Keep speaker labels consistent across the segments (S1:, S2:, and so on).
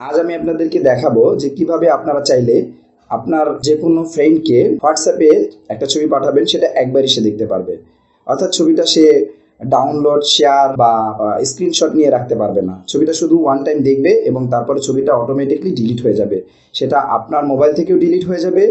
S1: আজ আমি আপনাদেরকে দেখাবো যে কিভাবে আপনারা চাইলে আপনার যে কোনো ফ্রেন্ডকে হোয়াটসঅ্যাপে একটা ছবি পাঠাবেন, সেটা একবারই সে দেখতে পারবে। অর্থাৎ ছবিটা সে ডাউনলোড, শেয়ার বা স্ক্রিনশট নিয়ে রাখতে পারবে না। ছবিটা শুধু ওয়ান টাইম দেখবে এবং তারপরে ছবিটা অটোমেটিকলি ডিলিট হয়ে যাবে। সেটা আপনার মোবাইল থেকেও ডিলিট হয়ে যাবে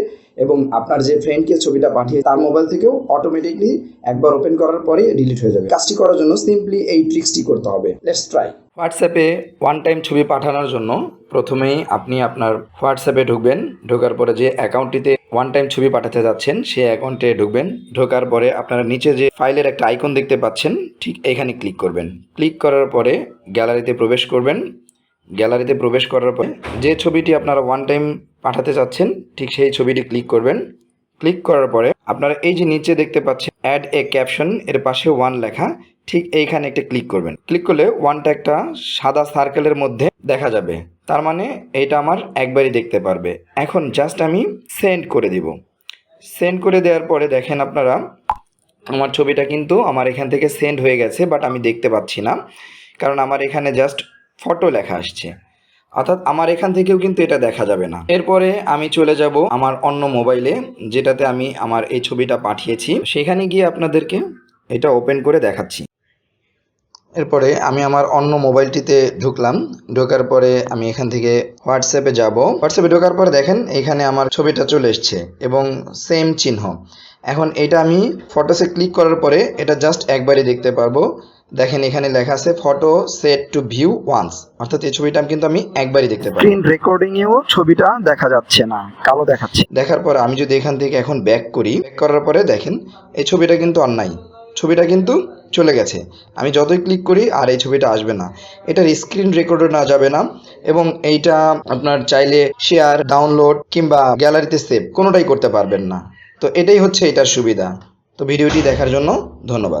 S1: এবং আপনার যে ফ্রেন্ডকে ছবিটা পাঠিয়ে তার মোবাইল থেকেও অটোমেটিকলি একবার ওপেন করার পরেই ডিলিট হয়ে যাবে। কাজটি করার জন্য সিম্পলি এই ট্রিক্সটি করতে হবে। Let's try. হোয়াটসঅ্যাপে ওয়ান টাইম ছবি পাঠানোর জন্য প্রথমেই আপনি আপনার হোয়াটসঅ্যাপে ঢুকবেন। ঢোকার পরে যে অ্যাকাউন্টটিতে ওয়ান টাইম ছবি পাঠাতে যাচ্ছেন সেই অ্যাকাউন্টে ঢুকবেন। ঢোকার পরে আপনারা নিচে যে ফাইলের একটা আইকন দেখতে পাচ্ছেন, ঠিক এখানে ক্লিক করবেন। ক্লিক করার পরে গ্যালারিতে প্রবেশ করবেন। গ্যালারিতে প্রবেশ করার পরে যে ছবিটি আপনারা ওয়ান টাইম পাঠাতে চাচ্ছেন ঠিক সেই ছবিটি ক্লিক করবেন। ক্লিক করার পরে আপনারা এই যে নিচে দেখতে পাচ্ছেন অ্যাড এ ক্যাপশন, এর পাশে ওয়ান লেখা, ঠিক এইখানে একটা ক্লিক করবেন। ক্লিক করলে ওয়ানটা একটা সাদা সার্কেলের মধ্যে দেখা যাবে, তার মানে এটা আমার একবারই দেখতে পারবে। এখন জাস্ট আমি সেন্ড করে দিব। সেন্ড করে দেওয়ার পরে দেখেন আপনারা আমার ছবিটা কিন্তু আমার এখান থেকে সেন্ড হয়ে গেছে, বাট আমি দেখতে পাচ্ছি না, কারণ আমার এখানে জাস্ট ফটো লেখা আসছে। অর্থাৎ আমার এখান থেকেও কিন্তু এটা দেখা যাবে না। এরপরে আমি চলে যাব আমার অন্য মোবাইলে, যেটাতে আমি আমার এই ছবিটা পাঠিয়েছি, সেখানে গিয়ে আপনাদেরকে এটা ওপেন করে দেখাচ্ছি। এরপরে আমি আমার অন্য মোবাইলটিতে ঢুকলাম। ঢোকার পরে আমি এখান থেকে হোয়াটসঅ্যাপে যাব। হোয়াটসঅ্যাপে ঢোকার পরে দেখেন এখানে আমার ছবিটা চলে এসছে এবং সেম চিহ্ন। এখন এটা আমি ফটোসে ক্লিক করার পরে এটা জাস্ট একবারই দেখতে পারবো। দেখেন এখানে লেখা আছে photo set to view once, অর্থাৎ এই ছবিটা কিন্তু আমি একবারই দেখতে পারবো। স্ক্রিন রেকর্ডিং এও ছবিটা দেখা যাচ্ছে না, কালো দেখাচ্ছে। দেখার পরে আমি যদি এখান থেকে এখন ব্যাক করি, ব্যাক করার পরে দেখেন এই ছবিটা কিন্তু আর নাই, ছবিটা কিন্তু চলে গেছে। আমি যতই ক্লিক করি আর এই ছবিটা আসবে না। এটার স্ক্রিন রেকর্ডও না যাবে না এবং এইটা আপনার চাইলে শেয়ার, ডাউনলোড কিংবা গ্যালারিতে সেভ কোনোটাই করতে পারবেন না। তো এটাই হচ্ছে এটার সুবিধা। তো ভিডিওটি দেখার জন্য ধন্যবাদ।